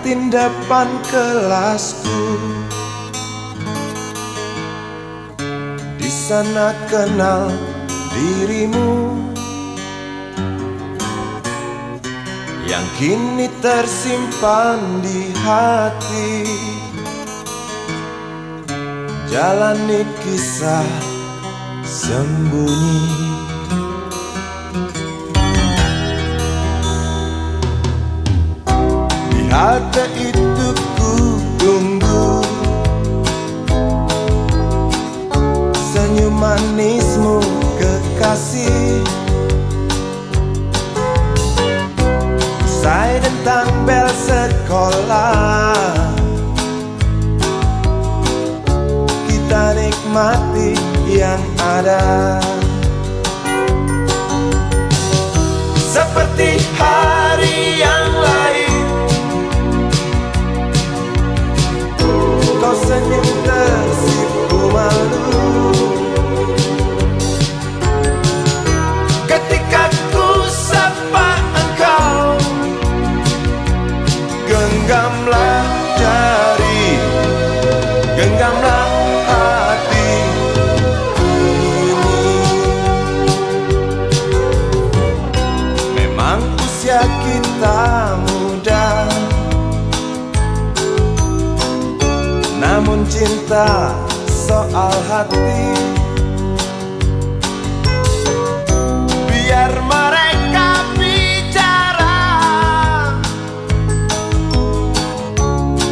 kantin depan kelasku. Di sana kenal dirimu yang kini tersimpan di hati. Jalani kisah sembunyi. Di halte itu ku tunggu senyum manismu kekasih. Usai dentang bel sekolah, kita nikmati yang ada. Seperti hari yang lain, kau senyum tersipu malu ketika ku sapa engkau. Genggamlah jari, genggamlah hati ini. Memang usia kita muda, namun cinta soal hati. Biar mereka bicara,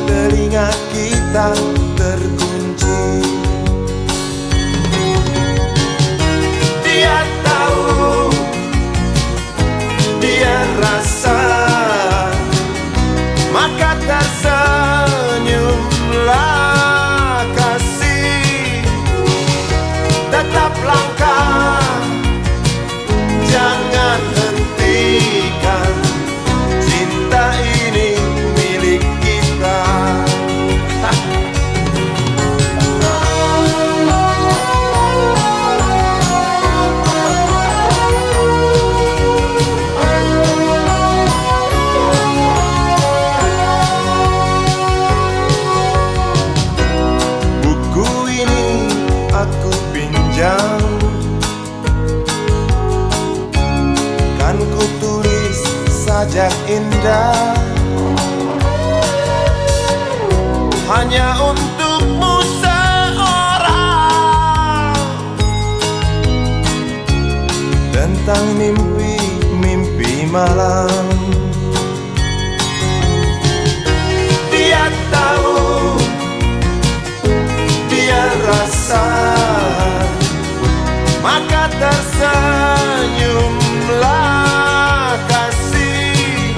telinga kita terkunci. Dia tahu, dia rasa, maka tersenyumlah kasih. Tetap langkah, jangan hentikan, cinta ini milik kita. Buku ini aku pinjam, kan ku tulis sajak indah hanya untukmu seorang, tentang mimpi-mimpi malam. Dia tahu, dia rasa, maka tersenyumlah kasih.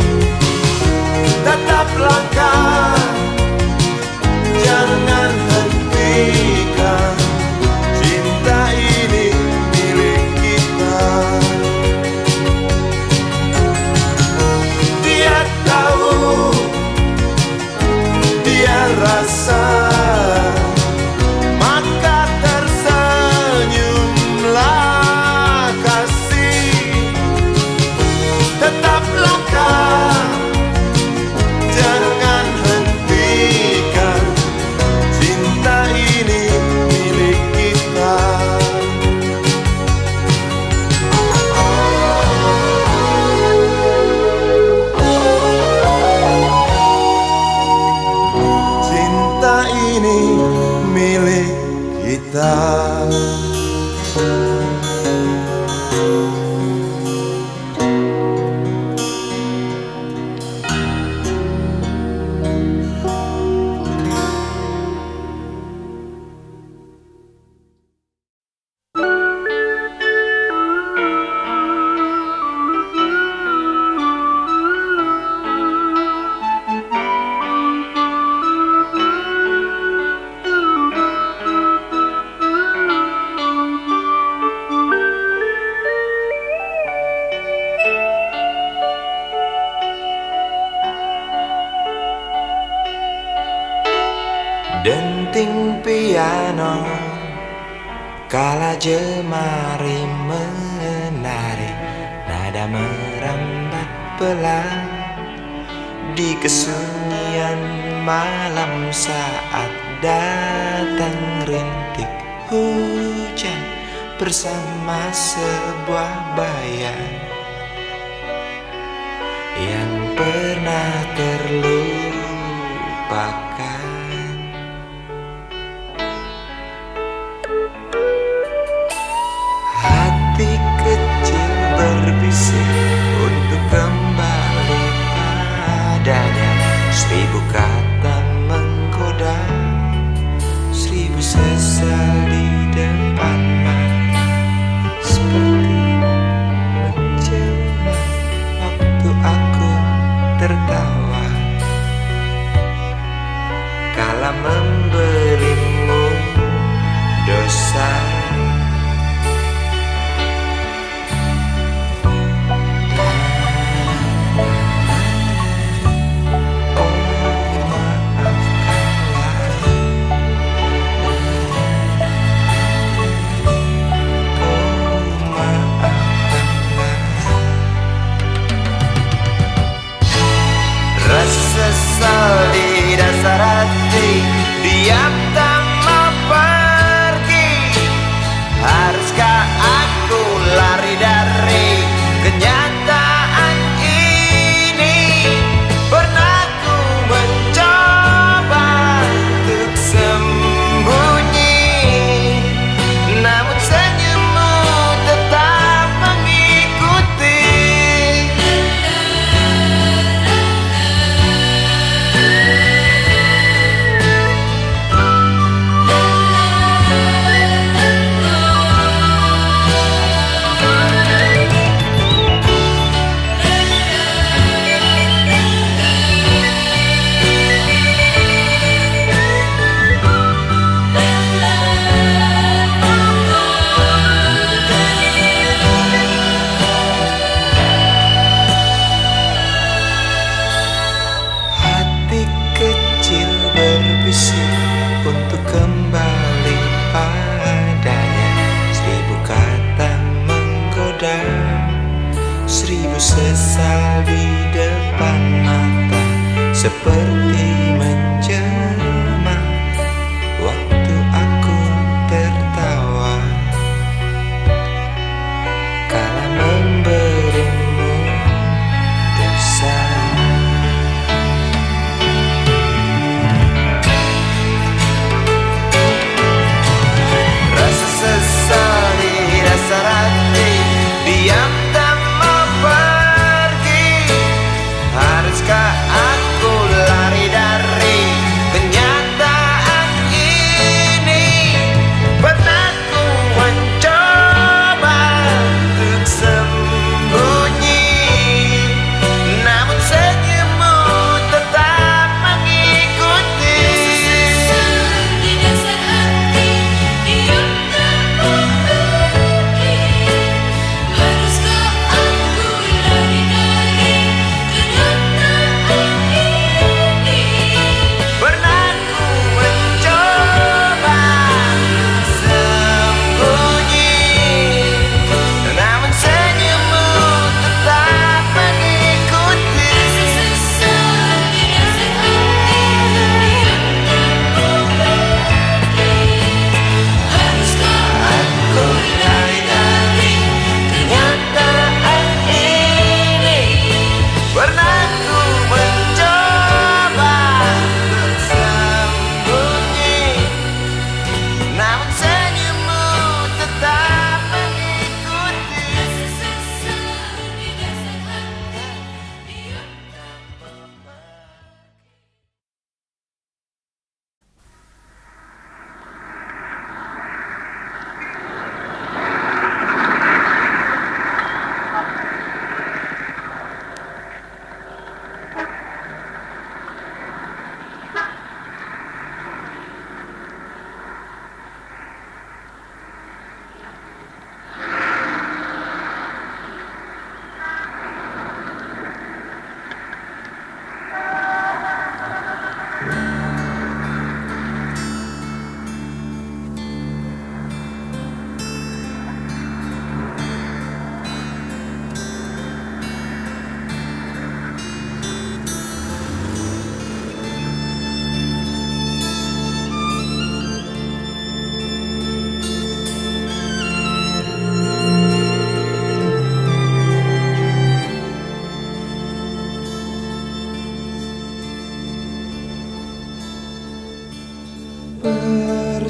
Tetap langkah, jangan hentikan, cinta ini milik kita. Dia tahu, dia rasa, maka tersenyumlah kasih. Tetap langkah, jangan hentikan, cinta ini milik kita. Cinta ini milik kita. Denting piano kala jemari menari, nada merambat pelan Di kesunyian malam saat datang rintik hujan bersama sebuah bayang yang pernah terlupakan. Hati kecil berbisik untuk kembali padanya. 1000 kata menggoda, 1000 sesal di depan mata, seperti menjelma waktu aku tertawa kala memberimu dosa.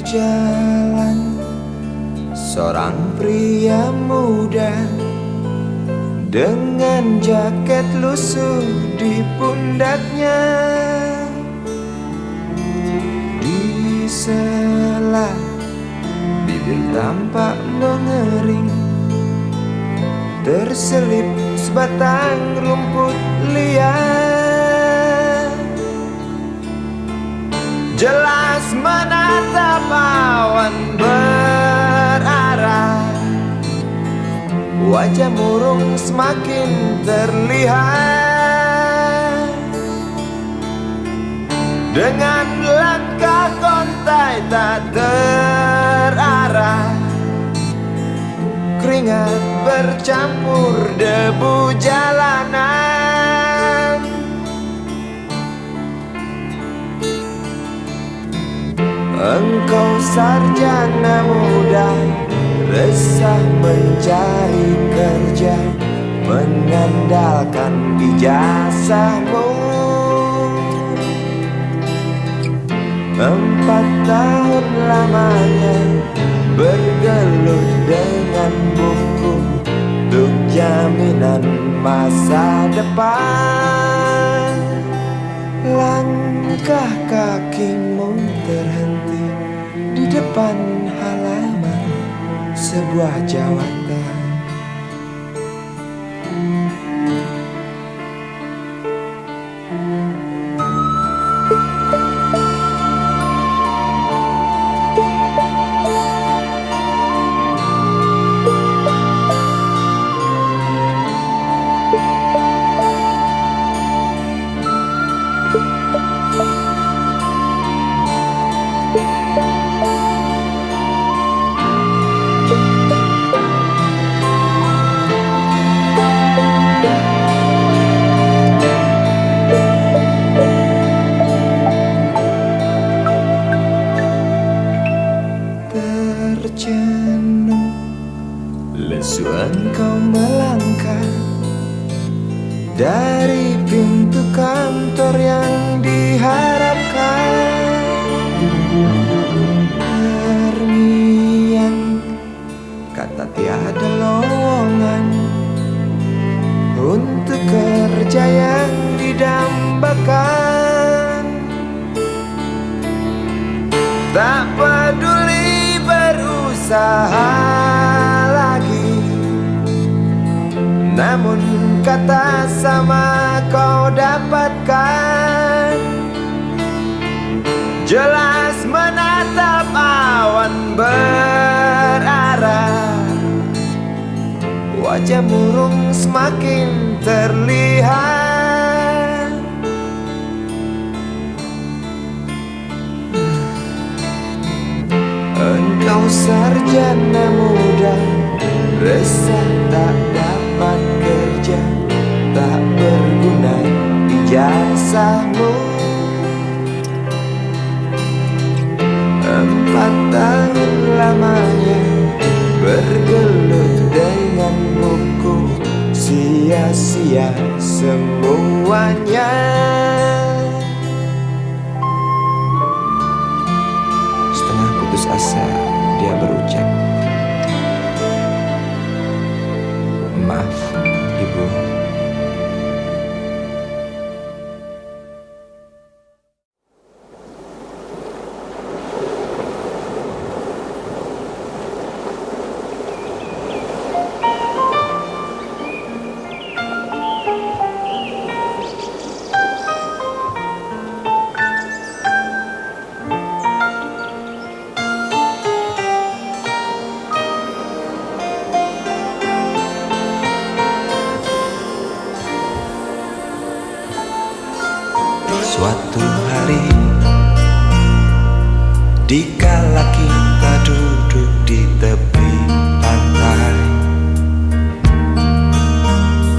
jalan, seorang pria muda dengan jaket lusuh di pundaknya. Di sela bibir tampak mengering, terselip sebatang rumput liar. Jelas menatap awan berarah, wajah murung semakin terlihat. Dengan langkah kontai tak terarah, keringat bercampur debu jalanan. Engkau sarjana muda, resah mencari kerja, mengandalkan ijazahmu. 4 tahun lamanya bergelut dengan buku untuk jaminan masa depan. Langkah kakimu terhenti di depan halaman sebuah jawatan. Terjenuh, lesu engkau melangkah dari pintu kantor yang diharapkan. Terngiang kata tiada lowongan untuk kerja yang didambakan. Tak peduli berusaha lagi, namun kata sama kau dapatkan. Jelas menatap awan berarah, wajah murung semakin terlihat. Engkau sarjana muda, resah tak dapat kerja, tak berguna ijazahmu. 4 tahun lamanya bergelut dengan buku, sia-sia semuanya. Setengah putus asa dia berucap, "Maaf, Ibu." Suatu hari, dikala kita duduk di tepi pantai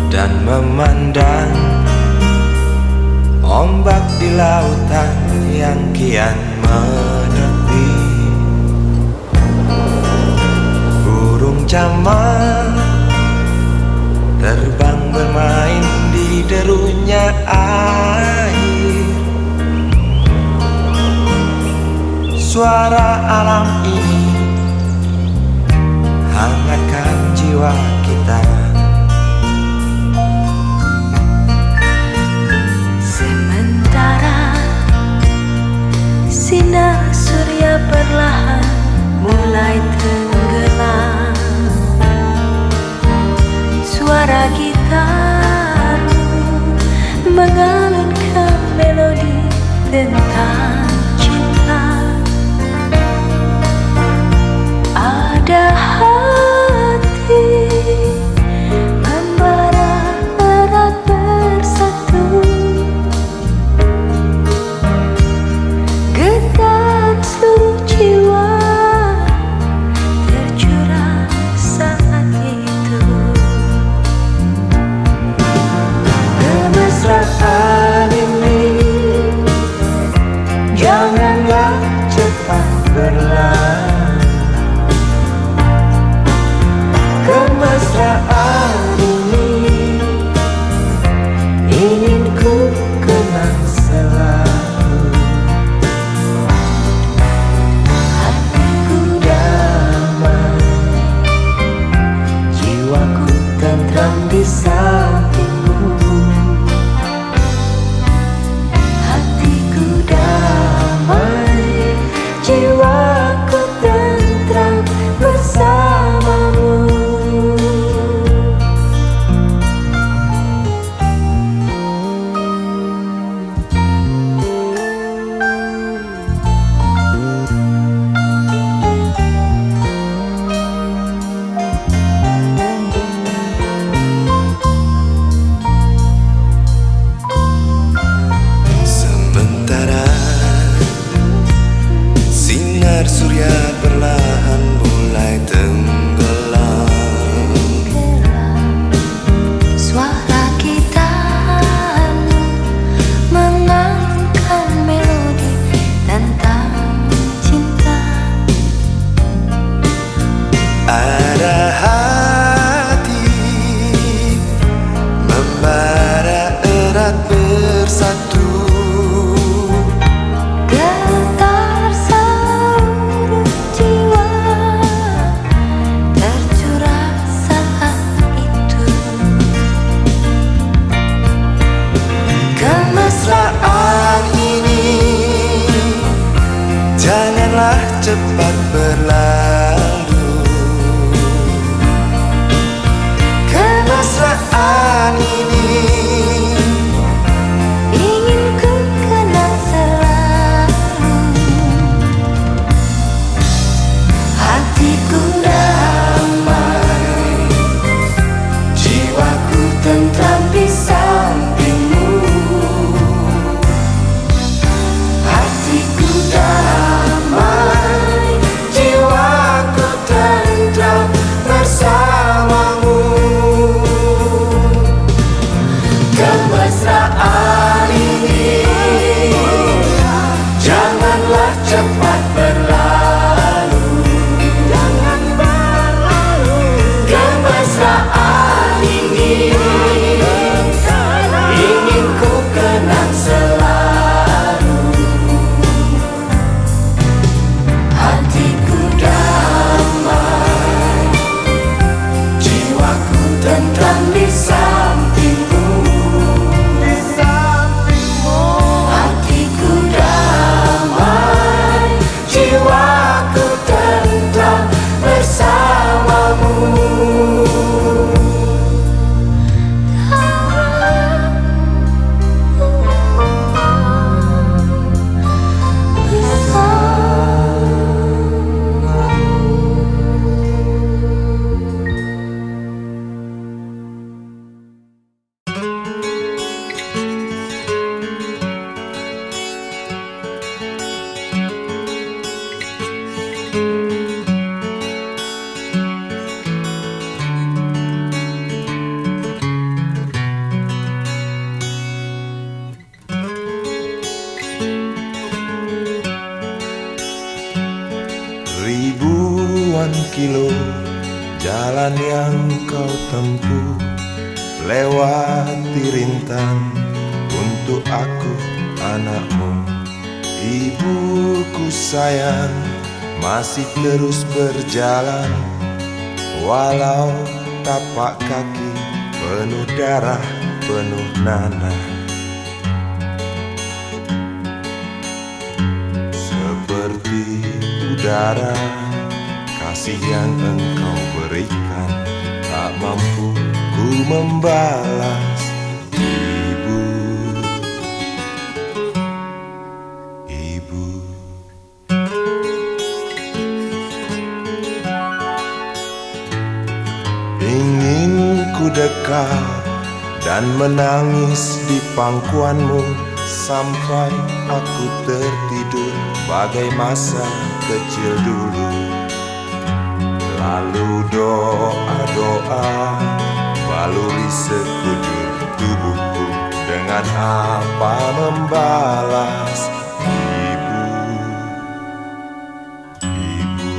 dan memandang ombak di lautan yang kian menepi, burung camar terbang bermain di derunya air. suara alam ini hangatkan jiwa kita. Sementara sinar surya perlahan mulai tenggelam, suara gitar mengalunkan melodi tentang cinta. Ada hati membara erat bersatu, getar seluruh jiwa tercurah saat itu. Kemesraan ini janganlah cepat berlalu. Kemesraan ini ingin ku kenang selalu. Hatiku damai, jiwaku tentram di sampingmu. Hatiku damai, jiwaku tentram bersamamu. Sementara sinar surya perlahan mulai tenggelam, Suara gitar mengalunkan melodi tentang cinta. ada hati membara erat bersatu, Getar seluruh jiwa tercurah saat itu. kemesraan ini janganlah cepat berlalu. Kemesraan ini Ingin ku kenang selalu. hatiku damai, jiwaku tentram di sampingmu. Hatiku damai, jiwaku tentram bersamamu. Kemesraan ini janganlah cepat berlalu. Jangan berlalu. Kemesraan ini ingin ku kenang selalu. Hatiku damai, jiwaku tentram di sampingmu. Hatiku damai, jiwaku tentram bersamamu. Ribuan kilo jalan yang kau tempuh, lewati rintang untuk aku anakmu. Ibuku sayang masih terus berjalan, walau tapak kaki penuh darah, penuh nanah. Seperti udara, kasih yang engkau berikan tak mampu ku membalas. Ibu, ibu. Ingin ku dekat dan menangis di pangkuanmu sampai aku tertidur bagai masa kecil dulu. Lalu doa-doa baluri sekujur tubuhku, dengan apa membalas. Ibu, ibu.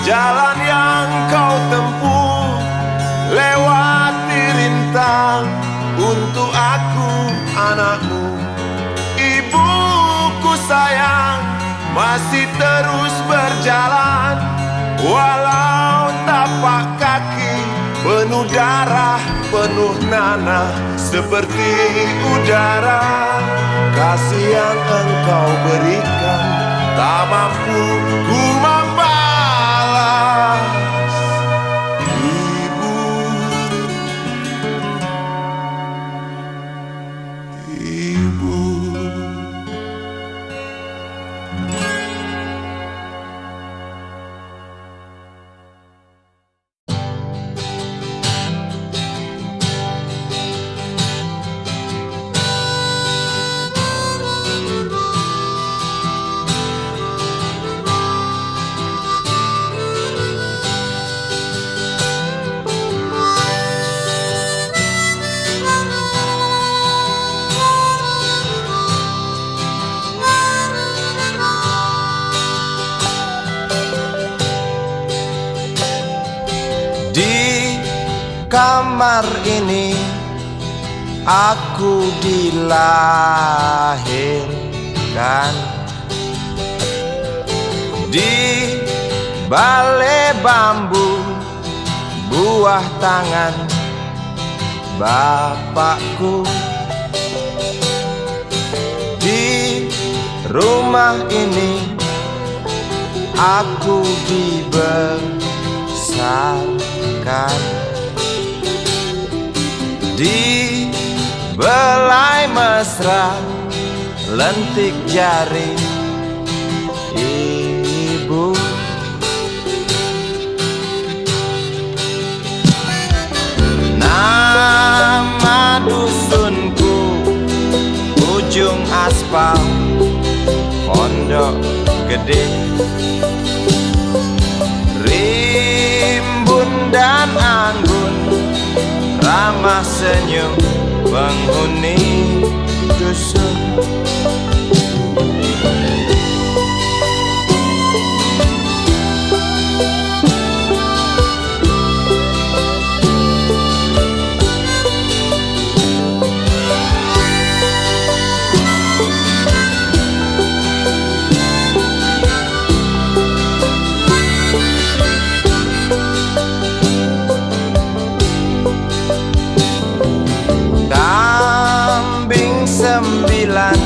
Jalan yang kau tempuh, lewati rintang untuk aku anakmu. Ibuku sayang masih terus berjalan, walau tapak kaki penuh darah, penuh nanah. Seperti udara, kasih yang engkau berikan tak mampu ku membalas. Ibu, ibu. Di kamar ini aku dilahirkan, di balai bambu buah tangan bapakku. Di rumah ini aku dibesarkan, di belai mesra lentik jari ibu. Nama dusunku ujung aspal Pondok Gede. Rimbun dan anggun ramah senyum penghuni dusun. Sembilan,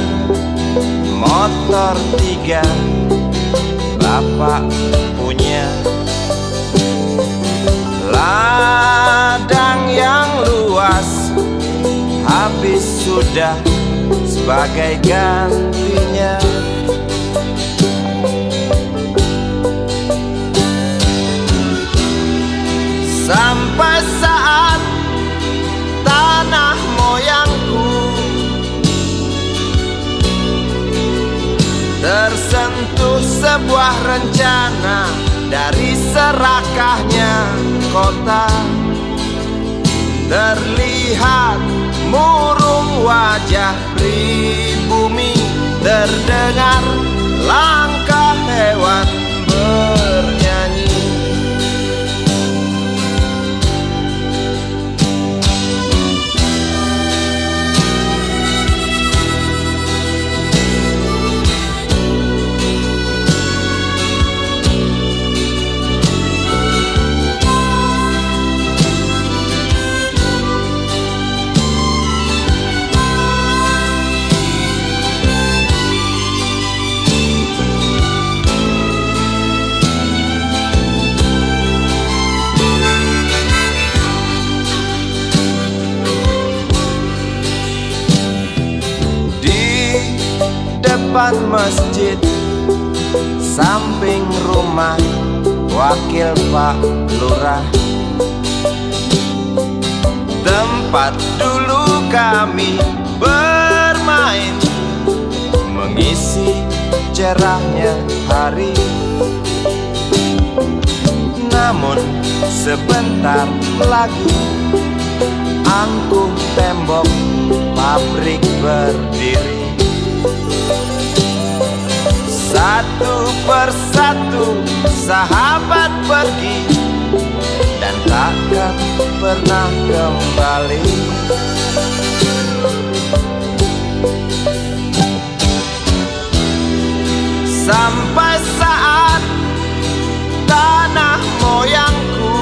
motor 3, bapak punya. Ladang yang luas habis sudah sebagai gantinya. Sampai saat tanah moyangku tersentuh sebuah sebuah rencana dari serakahnya kota. Terlihat murung wajah pribumi, terdengar langkah hewan bernyanyi. Depan masjid, samping rumah wakil Pak Lurah, tempat dulu kami bermain, mengisi cerahnya hari. Namun sebentar lagi angkuh tembok pabrik berdiri. Satu persatu sahabat pergi dan takkan pernah kembali. Sampai saat tanah moyangku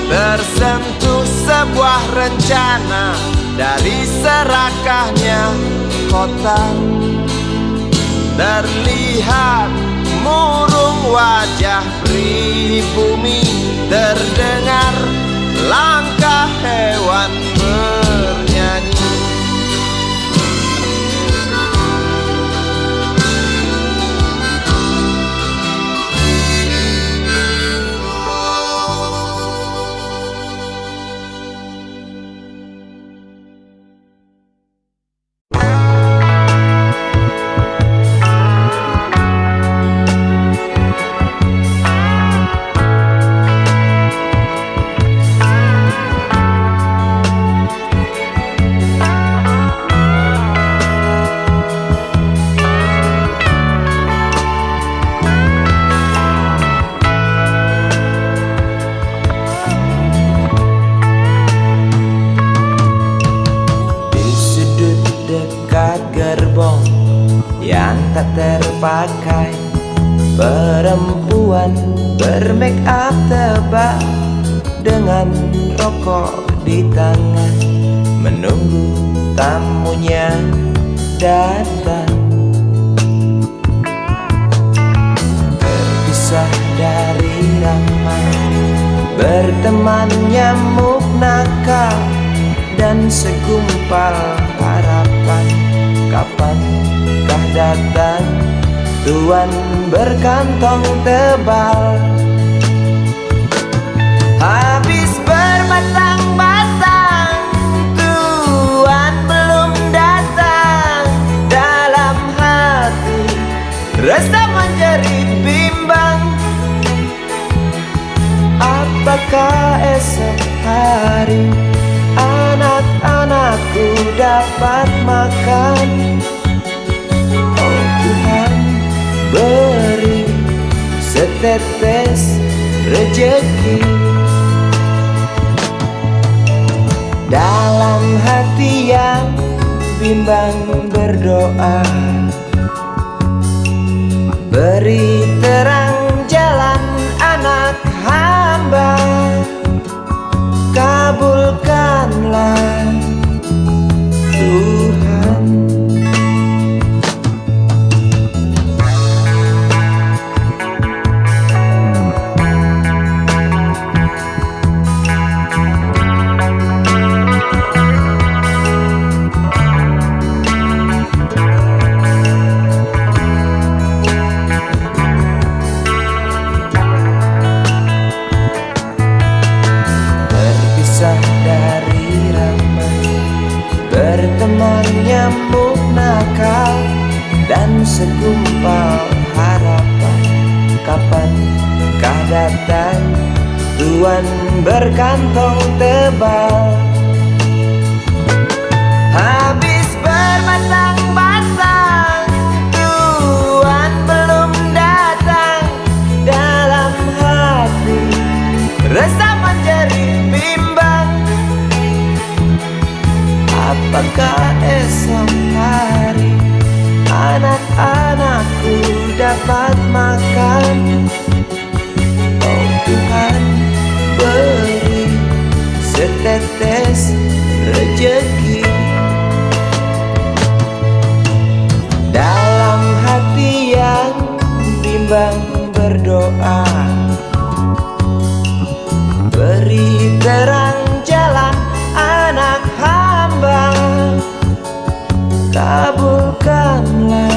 tersentuh sebuah rencana dari serakahnya kota. Terlihat murung wajah pribumi, terdengar langkah hewan bernyanyi. Tak terpakai, perempuan bermake up tebal dengan rokok di tangan, menunggu tamunya datang. Terpisah dari ramai, berteman nyamuk nakal dan segumpal harapan. Kapankah datang tuan berkantong tebal? Habis berbatang-batang, tuan belum datang. Dalam hati rasa menjerit bimbang, apakah esok hari anak-anakku dapat makan? Oh Tuhan, beri setetes rejeki. Dalam hati yang bimbang berdoa, beri terang jalan anak hamba, kabulkanlah Tuhan. Kah datang tuan berkantong tebal. Habis berbatang-batang tuan belum datang. Dalam hati resah menjerit bimbang. Apakah esok hari anak-anakku dapat makan? Oh Tuhan, beri setetes rezeki. Dalam hati yang bimbang berdoa, beri terang jalan anak hamba. Kabulkanlah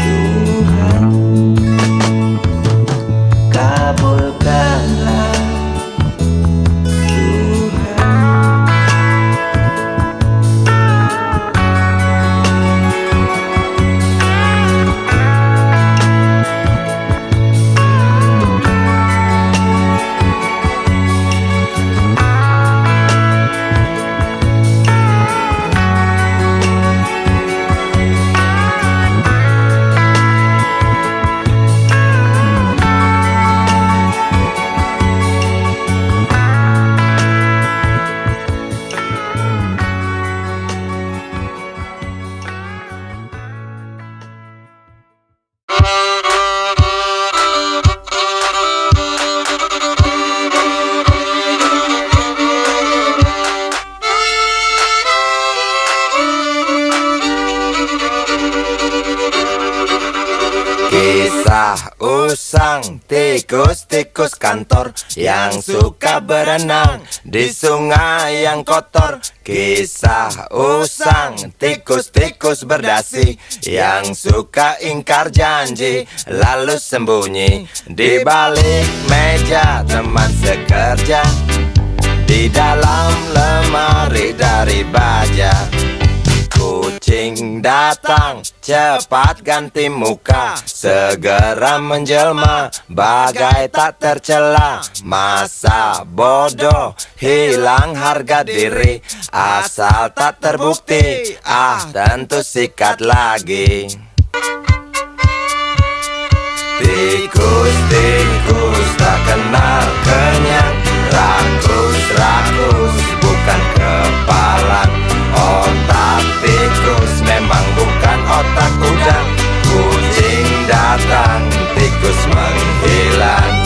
Tuhan, kabulkanlah Tuhan. Kisah usang tikus-tikus kantor yang suka berenang di sungai yang kotor. Kisah usang tikus-tikus berdasi yang suka ingkar janji lalu sembunyi di balik meja teman sekerja, di dalam lemari dari baja. Kucing datang, cepat ganti muka, segera menjelma, bagai tak tercela. Masa bodoh, hilang harga diri, asal tak terbukti, tentu sikat lagi. Tikus-tikus tak kenal kenyang, rakus-rakus bukan kepalang. Otak tikus memang bukan otak udang. Kucing datang, tikus menghilang.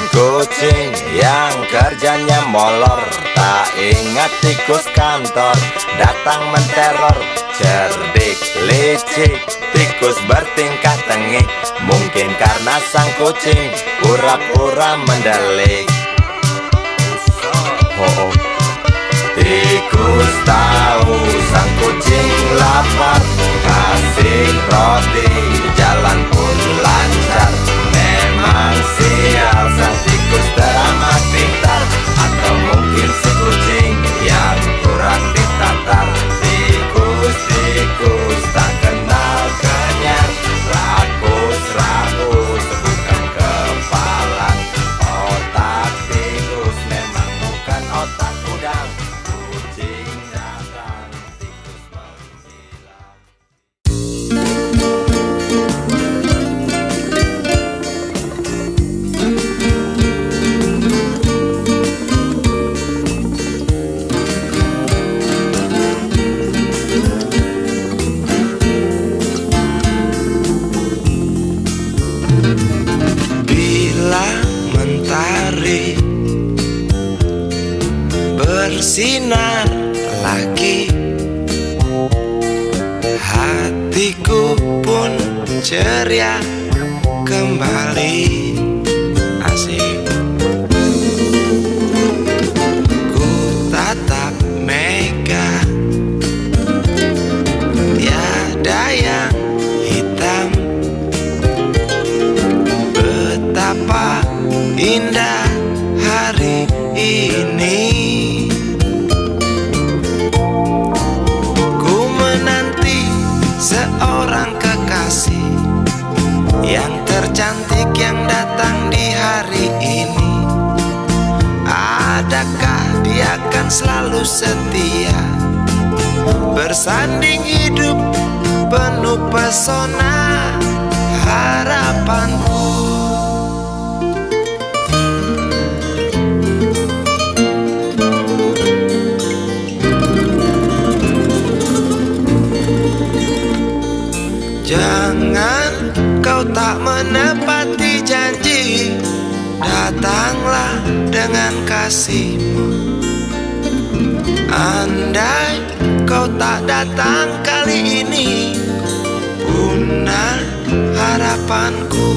Kucing yang kerjanya molor, tak ingat tikus kantor, datang menteror. Cerdik, licik, tikus bertingkah tengik, mungkin karena sang kucing pura-pura mendelik. Tikus tahu sang kucing lapar, kasih roti, jalan pun lancar. Memang sial sang tikus teramat pintar, atau mungkin si kucing yang kurang ditatar. Tikus-tikus tak kenal kenyang, rakus-rakus bukan kepalang. Otak tikus memang bukan otak udang. Kucing datang, tikus menghilang. Bersinar lagi, hatiku pun ceria kembali. Asik. Ku tatap Mega, selalu setia, bersanding hidup penuh pesona harapanku. Jangan kau tak menepati janji, datanglah dengan kasihmu. Andai kau tak datang kali ini, punah harapanku.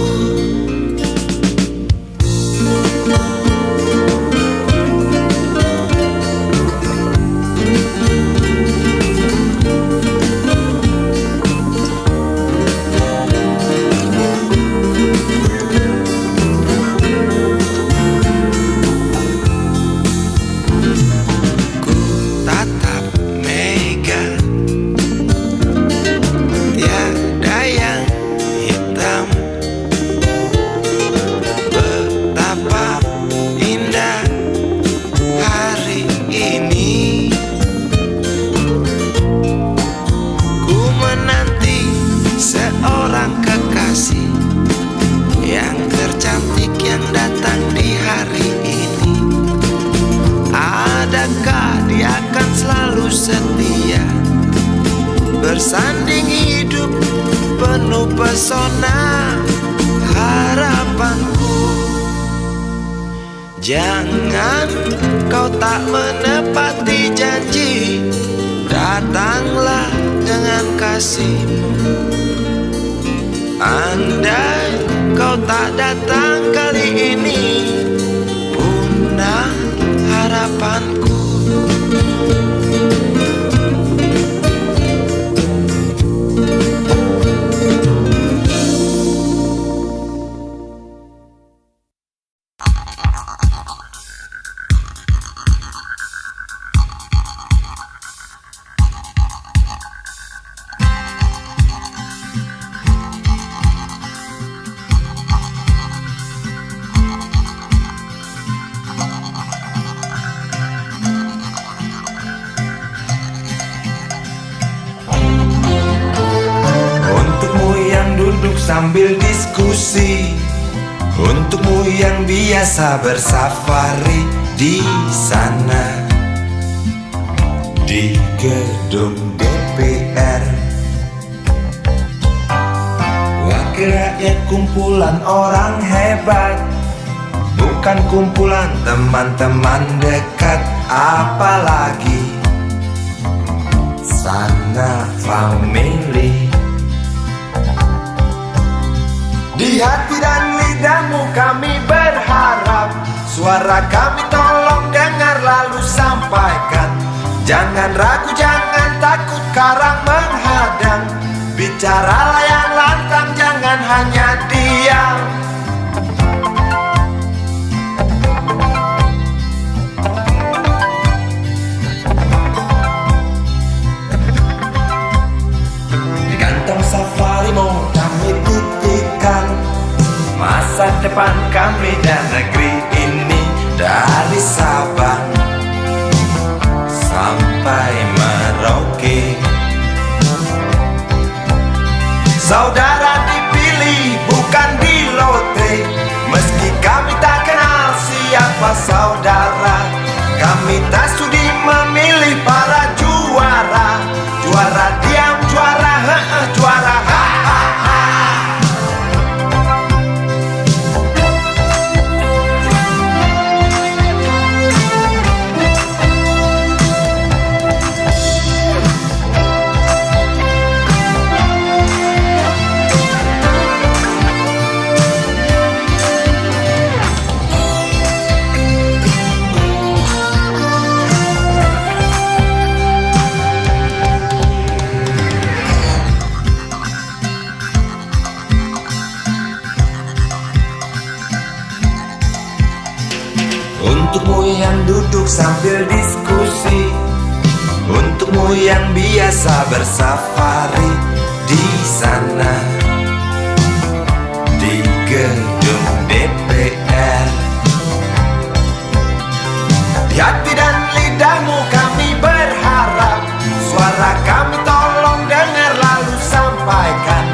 Yang tercantik yang datang di hari ini, adakah dia akan selalu setia, bersanding hidup penuh pesona harapanku. Jangan kau tak menepati janji, datanglah dengan kasihmu. Andai kau tak datang kali ini, punah harapanku. Sambil diskusi, untukmu yang biasa bersafari di sana, di gedung DPR. Wakil rakyat kumpulan orang hebat, bukan kumpulan teman-teman dekat, apalagi sana family. Di hati dan lidahmu kami berharap, suara kami tolong dengar lalu sampaikan. Jangan ragu, jangan takut karang menghadang, bicaralah yang lantang, jangan hanya diam. Di kantong safarimu kami titipkan masa depan kami dan negeri ini, dari Sabang sampai Merauke. Saudara dipilih bukan di lotre, meski kami tak kenal siapa saudara. Kami tak sudi memilih para juara, juara diam, juara juara untukmu yang duduk sambil diskusi, untukmu yang biasa bersafari di sana, di gedung DPR. Di hati dan lidahmu kami tolong dengar lalu sampaikan.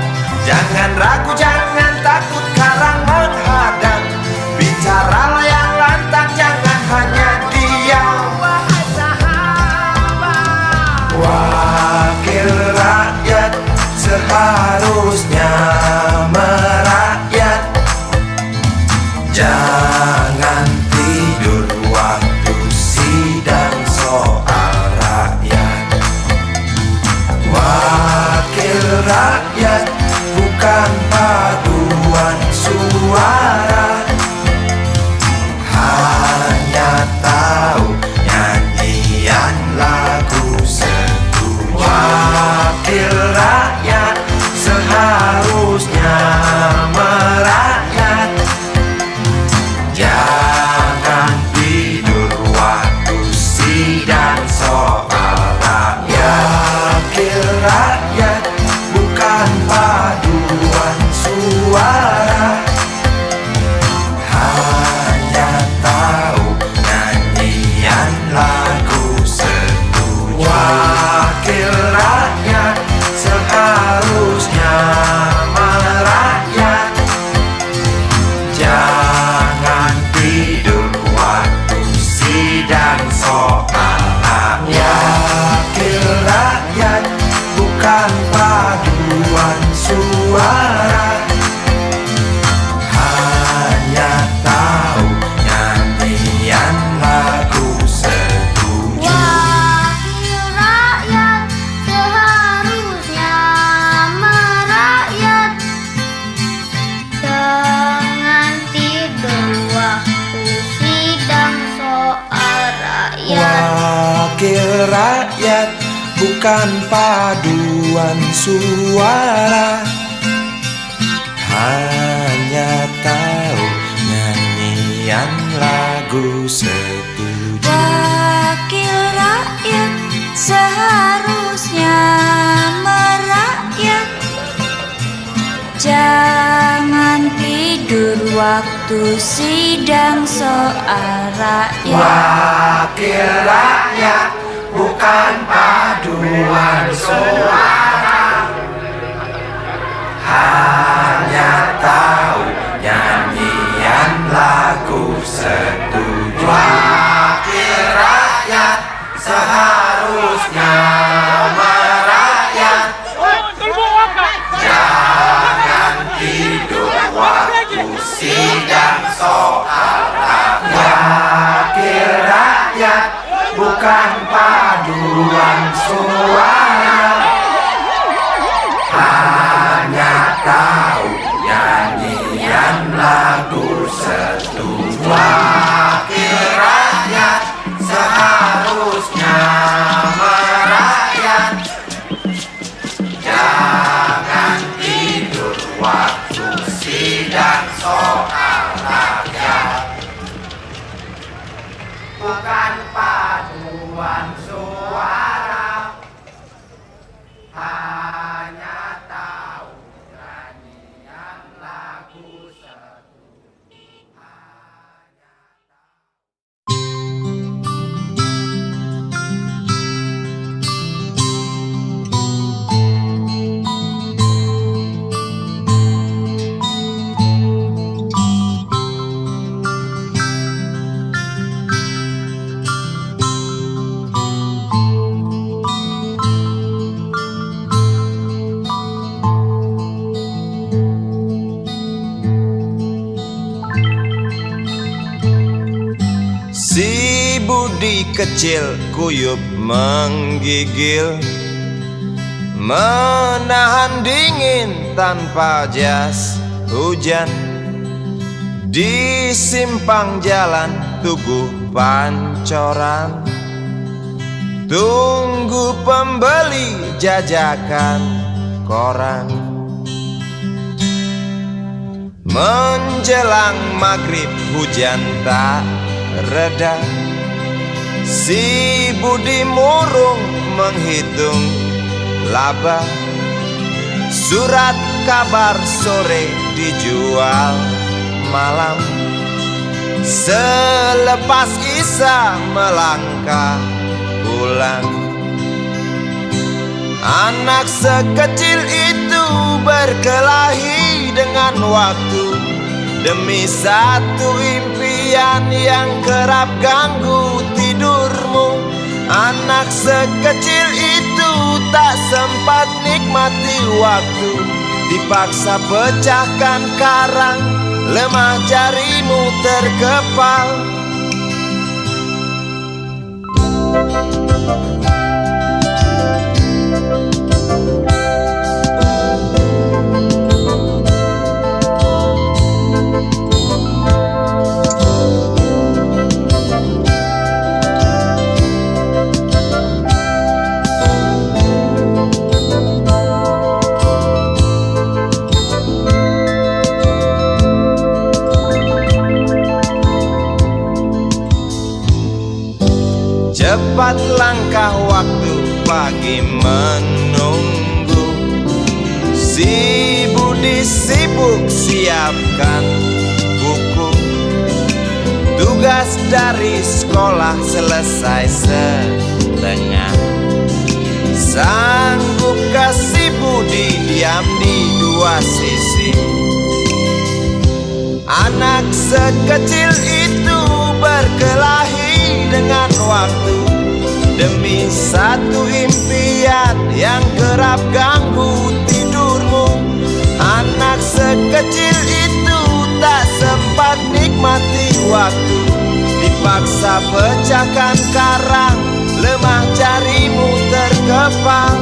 Jangan ragu, jangan takut karang menghadang. Bicaralah yang lantang, jangan hanya diam. Wahai sahabat, wakil rakyat seharusnya merakyat. Jangan tidur waktu sidang soal rakyat. Wakil rakyat bukan paduan suara, hanya tahu nyanyian lagu setuju. Wakil rakyat seharusnya merakyat. Jangan tidur waktu sidang soal rakyat. Wakil rakyat bukan paduan suara, hanya tahu nyanyian lagu setuju. Wakil rakyat seharusnya merakyat. Jangan tidur waktu sidang soal rakyat. Wakil rakyat bukan paduan suara, hanya tahu nyanyian lagu setuju. Wakil rakyat seharusnya merakyat. Jangan tidur waktu sidang soal rakyat. Wakil rakyat bukan paduan suara, hanya tahu nyanyian lagu setuju. Wakil rakyat seharusnya merakyat. Jangan tidur waktu sidang soal rakyat. Wakil rakyat bukan paduan suara, hanya tahu nyanyian lagu setuju. Wakil rakyat seharusnya merakyat. Jangan tidur waktu sidang soal rakyat. Wakil rakyat bukan paduan suara, hanya tahu nyanyian lagu setuju. Wakil rakyat seharusnya merakyat. Jangan tidur waktu sidang soal rakyat. Bukan paduan suara, hanya tahu nyanyian lagu setuju. Si Budi kecil kuyup menggigil, menahan dingin tanpa jas hujan. Di simpang jalan Tugu Pancoran, tunggu pembeli jajakan koran. Menjelang maghrib hujan tak reda, si Budi murung menghitung laba. Surat kabar sore dijual malam, selepas Isya melangkah pulang. Anak sekecil itu berkelahi dengan waktu demi satu impian yang kerap ganggu tidurmu. Anak sekecil itu tak sempat nikmati waktu, dipaksa pecahkan karang, lemah jarimu terkepal. Cepat langkah waktu, pagi menunggu. Si Budi sibuk siapkan buku. Tugas dari sekolah selesai setengah. Sanggupkah si Budi diam di dua sisi? Anak sekecil itu berkelahi dengan waktu demi satu impian yang kerap ganggu tidurmu. Anak sekecil itu tak sempat nikmati waktu, dipaksa pecahkan karang, lemah jarimu terkepal.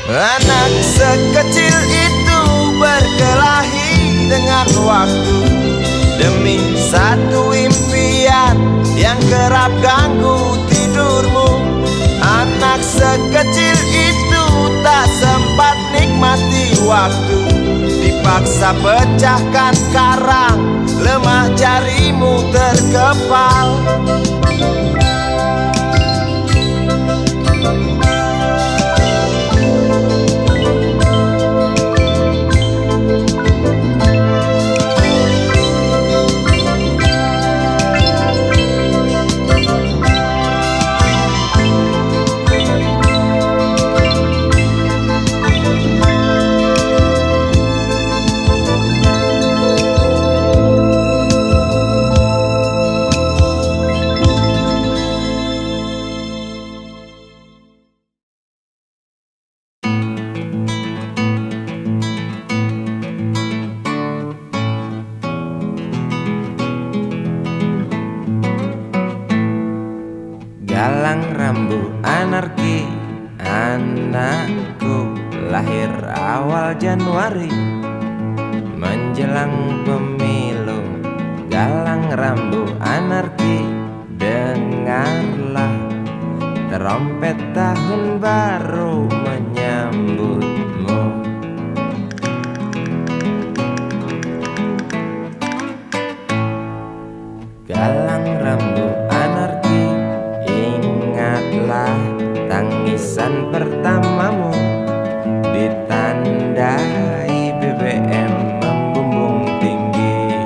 Anak sekecil itu berkelahi dengan waktu demi satu impian yang kerap ganggu tidurmu. Anak sekecil itu tak sempat nikmati waktu, dipaksa pecahkan karang, lemah jarimu terkepal. Galang rambu anarki, anakku lahir awal Januari menjelang pemilu. Galang rambu anarki, dengarlah trompet tahun baru menyambutmu. Galang rambu anarki, ingatlah tangisan pertamamu, ditandai BBM membumbung tinggi.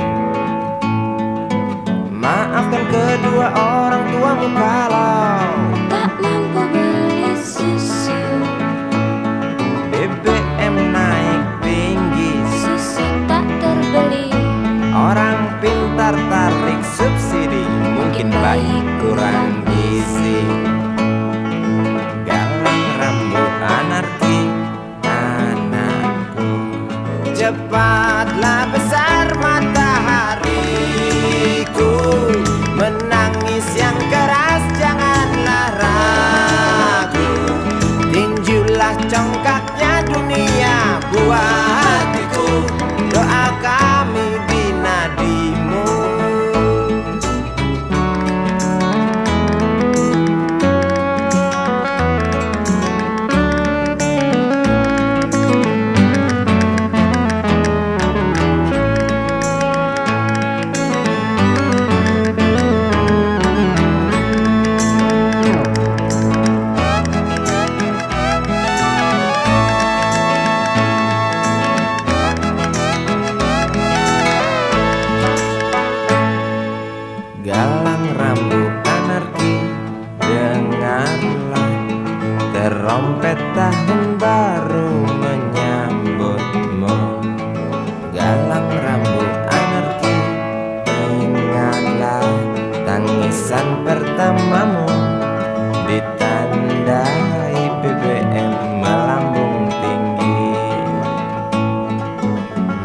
Maafkan kedua orang tuamu kalau tak mampu beli susu. BBM naik tinggi, Susu tak terbeli. orang pintar tarik subsidi, mungkin baik kurang gizi. Galang rambut anak Trompet tahun baru menyambutmu, galang rambut anarki. Ingatlah tangisan pertamamu, ditandai BBM melambung tinggi.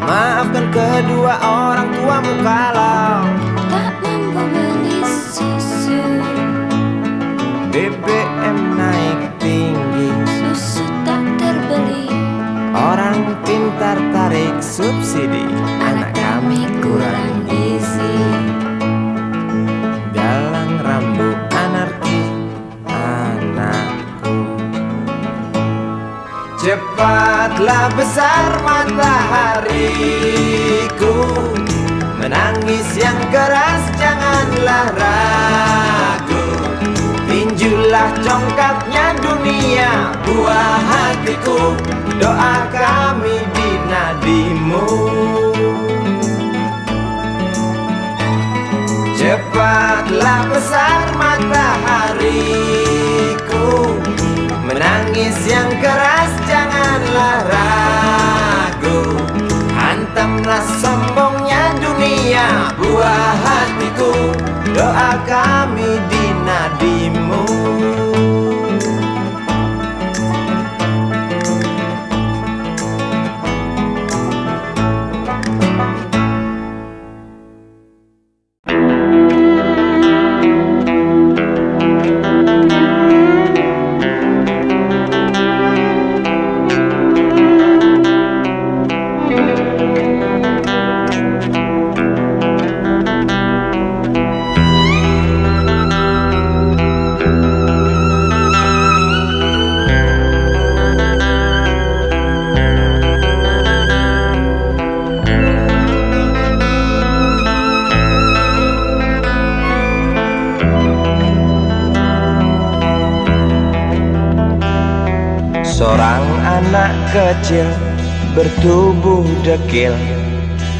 Maafkan kedua orang tuamu kalau tak mampu beli susu. BBM naik tinggi, Susu tak terbeli. orang pintar tarik subsidi, anak kami kurang gizi. Galang rambut anarki, anakku. Cepatlah besar matahariku, menangis yang keras janganlah ragu. Tinjulah congkaknya dunia, buah hatiku. Doa kami di nadimu. Cepatlah besar matahariku, menangis yang keras janganlah ragu. Hantamlah sombongnya dunia, buah hatiku. Doa kami di nadimu. Seorang anak kecil bertubuh dekil,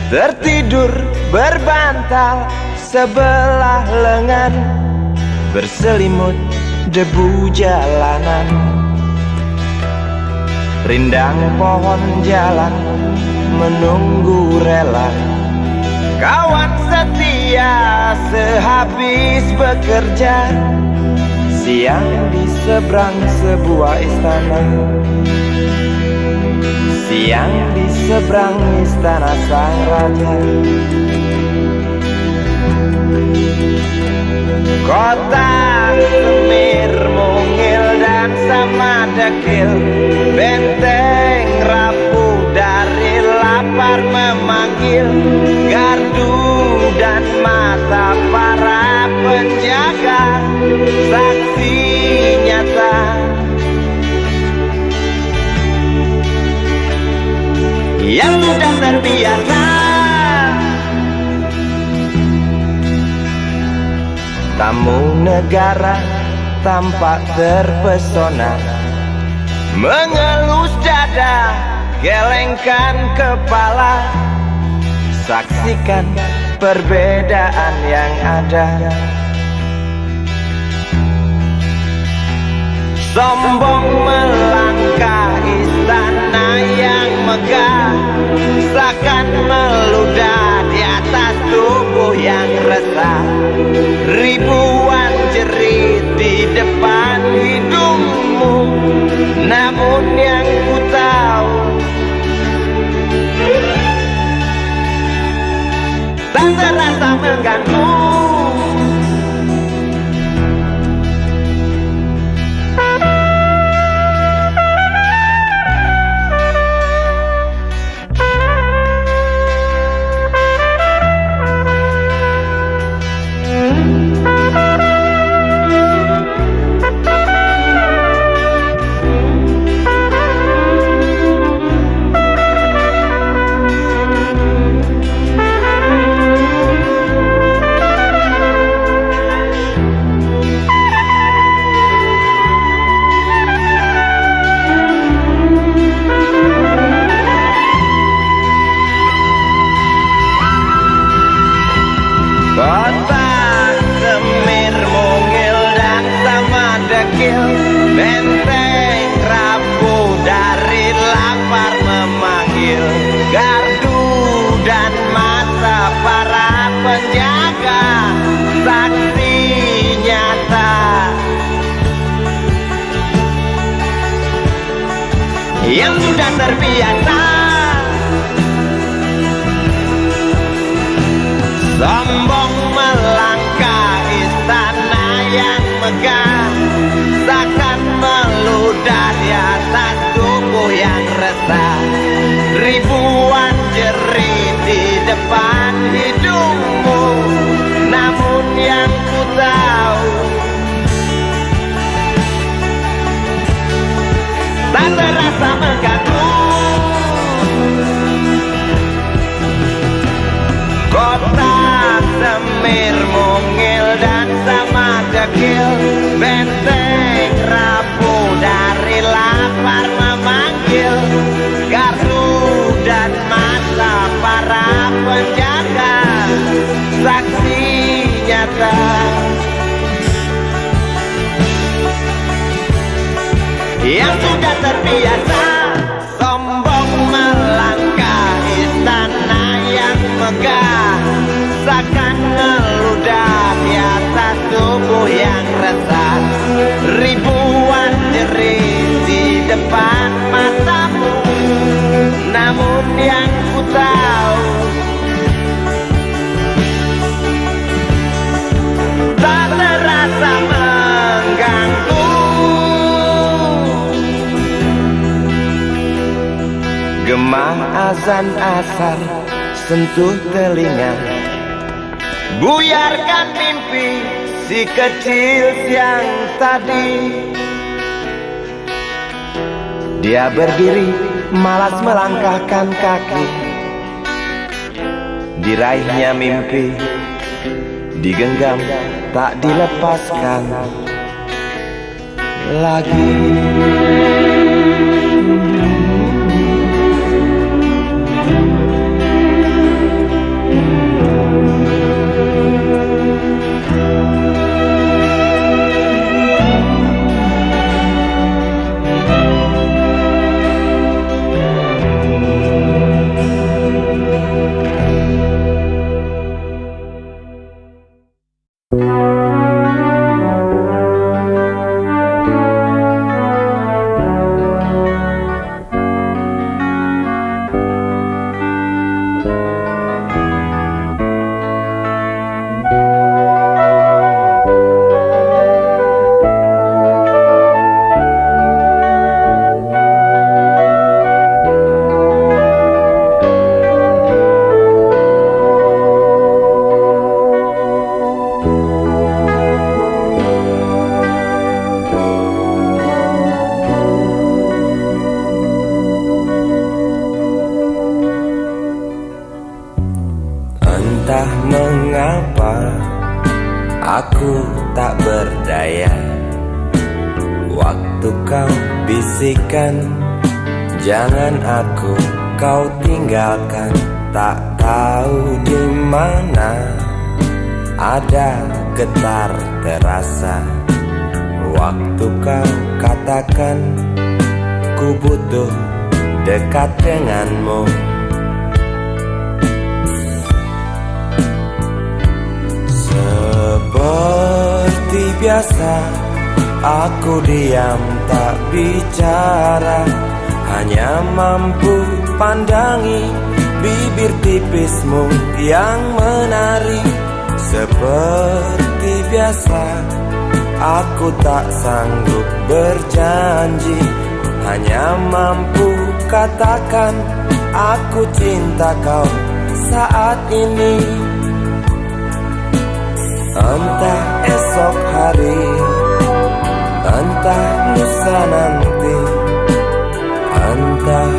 tertidur berbantal sebelah lengan, berselimut debu jalanan. Rindang pohon jalan menunggu rela, kawan setia sehabis bekerja. Siang di seberang sebuah istana, siang di seberang istana sang raja. Kota Semir, Mungil dan Samadekil, benteng rapuh dari lapar memanggil. Gardu dan mata para penjaga, saksi nyata. Yang sudah terbiasa tamu negara tampak terpesona, mengelus dada, gelengkan kepala, saksikan perbedaan yang ada. Sombong melangkah istana yang megah, seakan meludah di atas tubuh yang resah. Ribuan jerit di depan hidungmu, namun yang ku tahu tak terasa mengganggu. Kota Semir, Mungil dan Samadekil, benteng yang sudah terbiasa sombong melangkah istana yang megah, takkan meludah di atas tubuh yang resah. Ribuan jerit di depan hidungmu, namun yang ku tahu tak terasa mengganggu. Kota Semir mungil dan sama dekil, benteng rapuh dari lapar memanggil. Gardu dan mata para penjaga, saksi nyata yang sudah terbiasa sombong melangkah istana yang megah, takkan meludah di atas tubuh yang resah. Ribuan jerit di depan matamu, namun yang ku tahu tak terasa mengganggu. Gemah azan asar sentuh telinga, buyarkan mimpi si kecil siang tadi. dia berdiri malas melangkahkan kaki. Diraihnya mimpi, digenggam tak dilepaskan lagi. Entah mengapa aku tak berdaya. Waktu kau bisikan jangan aku kau tinggalkan, tak tahu di mana ada getar terasa. Waktu kau katakan ku butuh dekat denganmu. Seperti biasa aku diam tak bicara, hanya mampu pandangi bibir tipismu yang menari. Seperti biasa aku tak sanggup berjanji, hanya mampu katakan aku cinta kau saat ini. Entah esok hari, entah lusa nanti, entah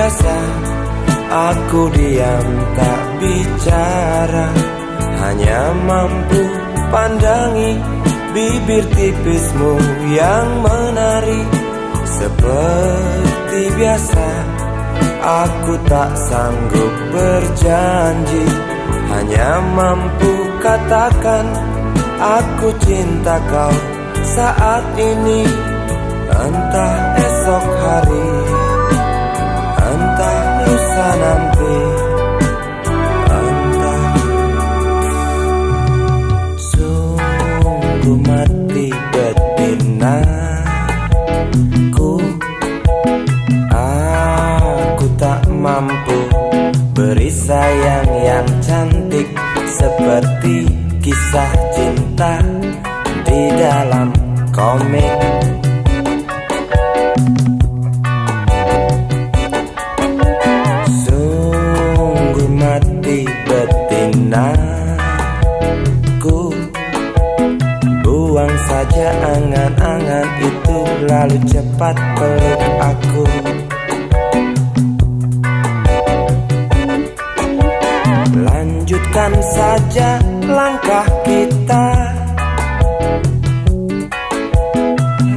biasa aku diam tak bicara, hanya mampu pandangi bibir tipismu yang menari. Seperti biasa aku tak sanggup berjanji, hanya mampu katakan aku cinta kau saat ini. Entah esok hari, entah lusa nanti, entah. Sungguh mati betinaku, aku tak mampu beri sayang yang cantik seperti kisah cinta di dalam komik. Sungguh mati betinaku, buang saja angan-angan itu, lalu cepat peluk aku. Lanjutkan saja langkah kita,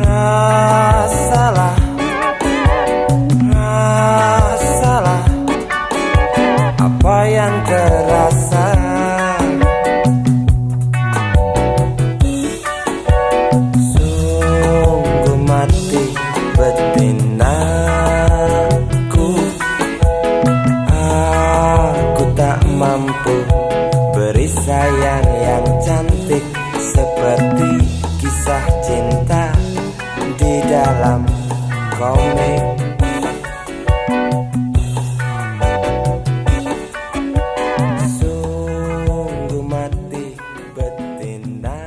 rasalah apa yang terasa. Sungguh mati betinaku, aku tak mampu beri sayang yang cantik seperti kisah cinta di dalam komik. Sungguh mati betinaku.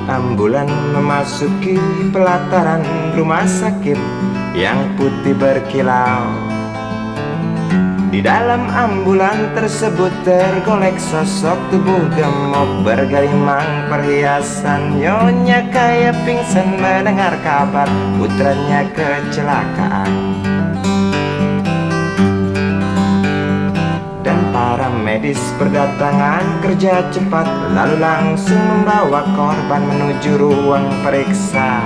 Ambulan memasuki pelataran rumah sakit yang putih berkilau. Di dalam ambulan tersebut tergolek sosok tubuh gemuk bergelimang perhiasan. Nyonya kaya pingsan mendengar kabar putranya kecelakaan, dan para medis berdatangan kerja cepat, lalu langsung membawa korban menuju ruang periksa.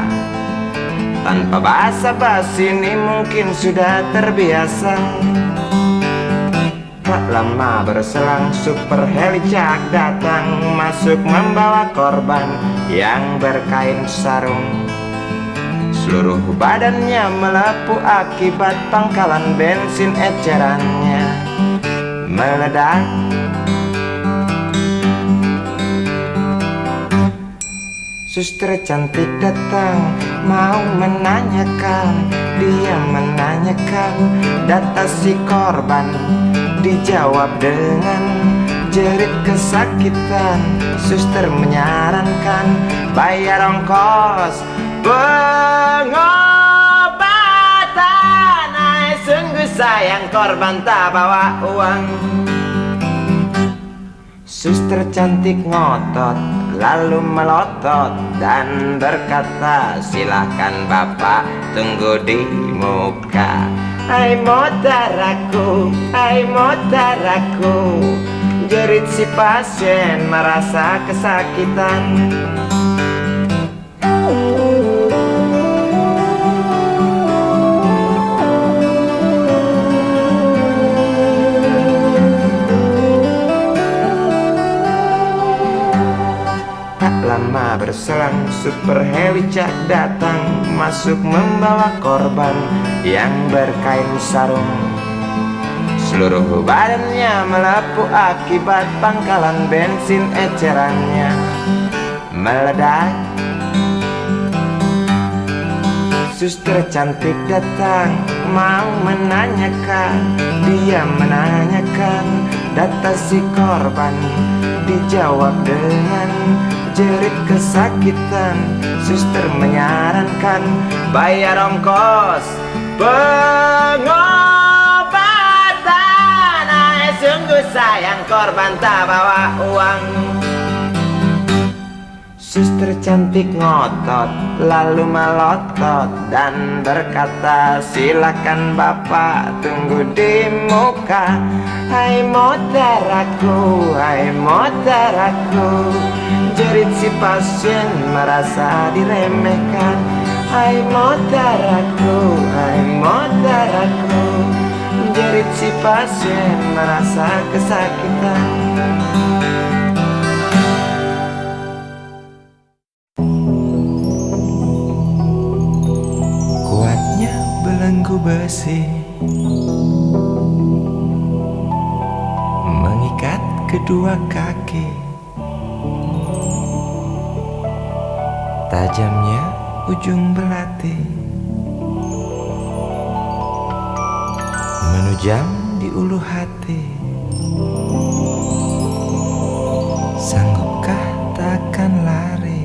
Tanpa basa-basi ini mungkin sudah terbiasa. Tak lama berselang super helicak datang, masuk membawa korban yang berkain sarung. Seluruh badannya melepuh akibat pangkalan bensin ecerannya meledak. Suster cantik datang mau menanyakan, dia menanyakan data si korban. Dijawab dengan jerit kesakitan. Suster menyarankan bayar ongkos pengobatan. Ay, sungguh sayang korban tak bawa uang. Suster cantik ngotot lalu melotot dan berkata, silahkan bapak tunggu di muka. Hai motaraku, hai motaraku, jerit si pasien merasa kesakitan. Lama berselang super helicak datang, masuk membawa korban yang berkain sarung. Seluruh badannya melepuh akibat pangkalan bensin ecerannya meledak. Suster cantik datang mau menanyakan. Dia menanyakan data si korban. Dijawab dengan jerit kesakitan. Suster menyarankan bayar ongkos pengobatan. Sungguh sayang korban tak bawa uang. Suster cantik ngotot lalu melotot dan berkata, silakan bapak tunggu di muka. Hai motaraku, hai motaraku. Jerit si pasien merasa diremehkan. Hai motaraku, hai motaraku. Jerit si pasien merasa kesakitan. Belenggu besi mengikat kedua kaki. Tajamnya ujung belati menujam di ulu hati. Sanggupkah takkan lari?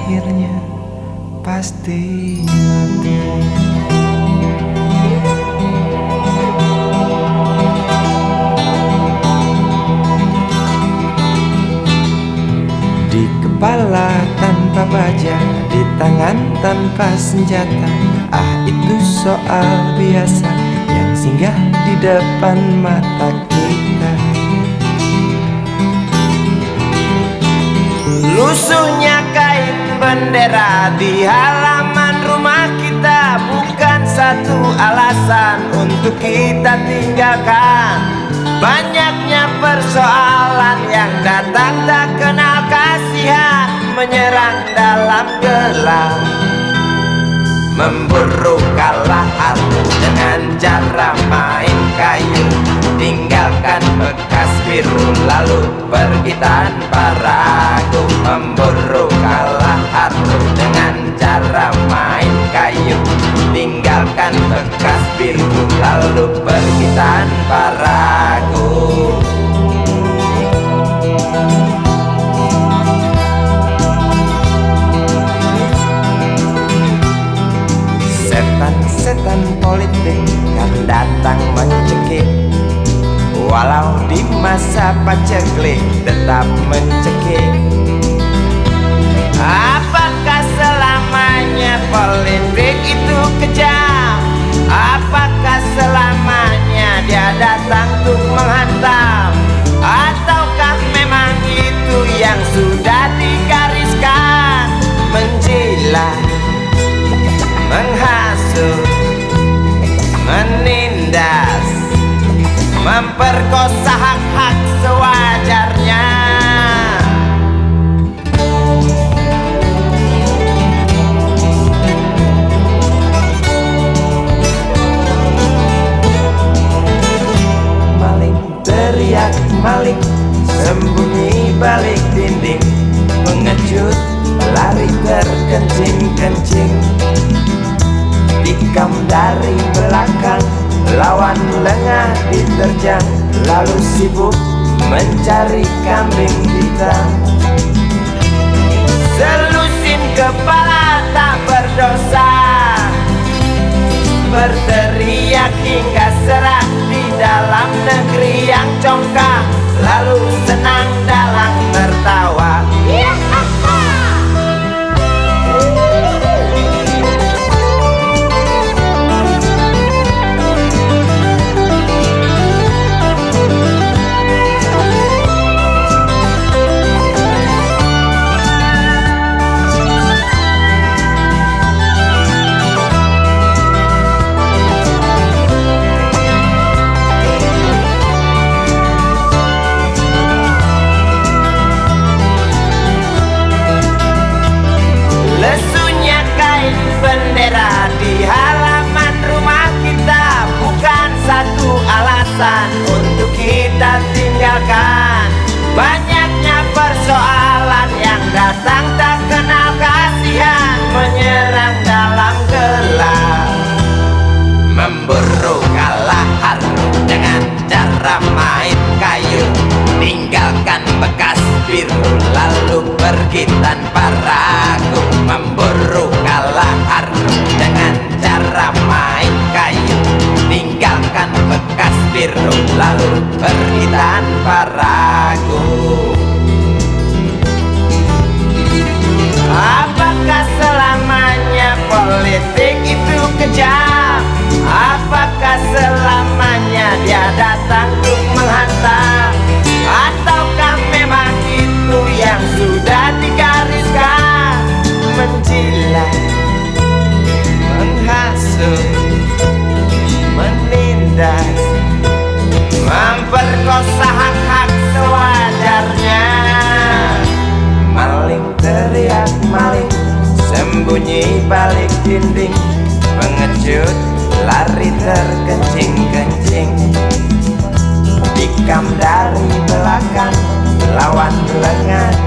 Akhirnya pasti mati. Di kepala tanpa baja, di tangan tanpa senjata. Ah, itu soal biasa yang singgah di depan mata kita. Lusuhnya kain bendera di halaman rumah kita bukan satu alasan untuk kita tinggalkan. Banyaknya persoalan yang datang tak kenal kasihan, menyerang dalam gelap, memburu kalah arus dengan cara main kayu. Tinggalkan bekas biru lalu pergi tanpa ragu. Memburu kalah arus dengan cara main kayu. Tinggalkan bekas biru lalu pergi tanpa ragu. Setan-setan politik kan datang mencekik. Walau di masa paceklik tetap mencekik. Apakah selamanya politik itu kejam? Apakah selamanya dia datang untuk menghantam? Ataukah memang itu yang sudah digariskan? Menjilat, menghasut, menindas, memperkosa hak-hak sewajarnya. Maling teriak maling, sembunyi balik dinding, pengecut lari terkencing-kencing. Tikam dari belakang, lawan lengah diterjang, lalu sibuk mencari kambing hitam. Selusin kepala tak berdosa, berteriak hingga serak di dalam negeri yang congkak, lalu senang dalam tertawa.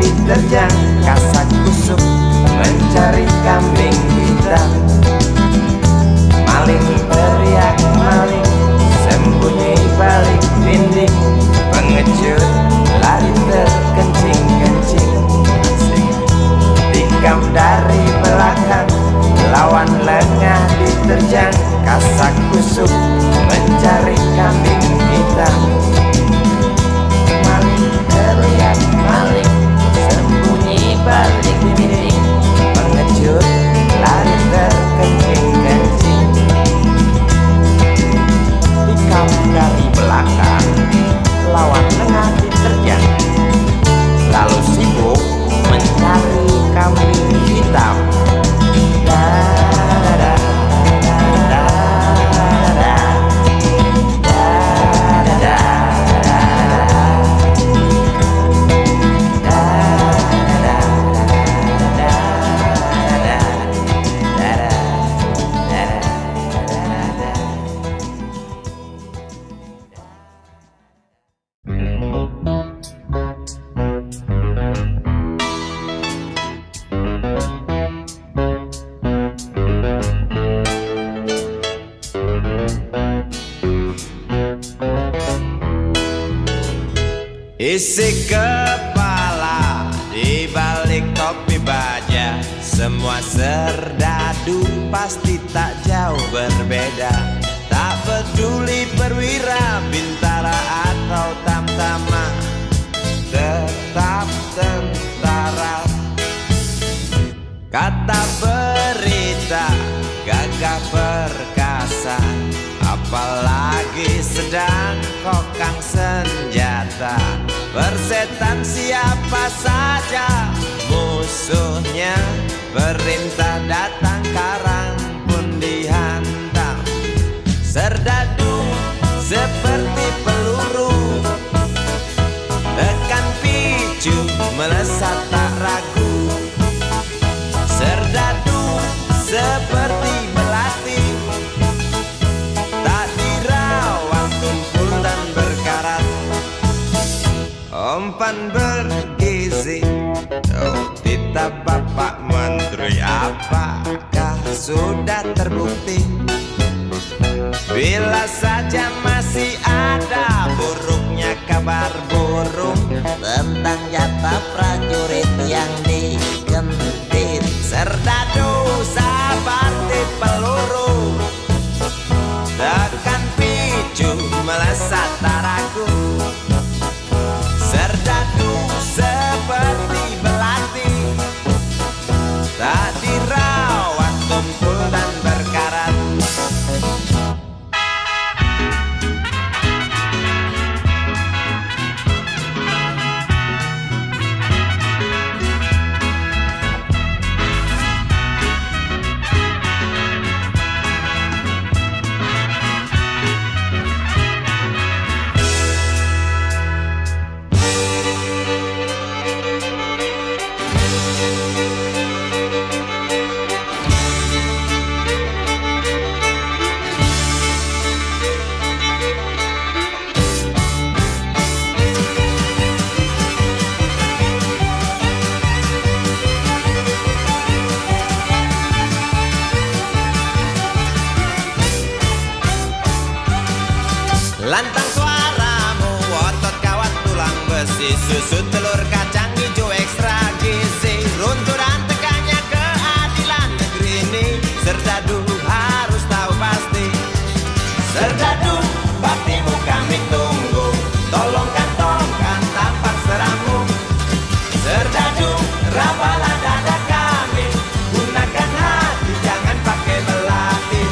diterjang kasak kusuk mencari kambing hitam. Maling teriak maling sembunyi balik dinding, pengecut lari terkencing-kencing. Tikam dari belakang lawan lengah diterjang kasak kusuk mencari kambing hitam. Maling teriak maling sembunyi balik dinding, pengecut lari terkencing-kencing. Tikam dari belakang lawan lengah diterjang, lalu sibuk mencari kambing hitam. Isi kepala di balik topi baja, semua serdadu pasti tak jauh berbeda. Tak peduli perwira, bintara atau tamtama, tetap tentara. Kata berita gagah perkasa, apalagi sedang kokang senjata. Persetan siapa saja musuhnya, perintah datang karang pun dihantam. Serdadu seperti peluru, tekan picu melesat tak ragu. Serdadu seperti belati, tak dirawat tumpul dan berkarat. Umpan bergizi, oh titah Bapak Menteri, apakah sudah terbukti? Bila saja masih ada buruknya kabar burung tentang jatah prajurit yang digentit. Serdadu seperti peluru, tekan picu melesat tak ragu. Serdadu seperti belati, tak dirawat tumpul dan berkarat. Lantang suaramu, otot kawat tulang besi, susu telur kacang hijau ekstra gizi. Runtuh dan tegaknya keadilan negeri ini, serdadu harus tahu pasti. Serdadu, baktimu kami tunggu, tolong kantongkan tampak serammu. Serdadu, rapalah dada kami, gunakan hati jangan pakai belati.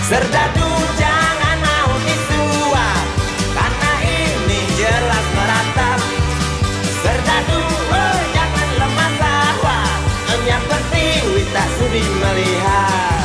Serdadu jangan mau disuap, karena ini jelas meratap. Serdadu oh, jangan lemah sawah, yang penting tak sudi melihat.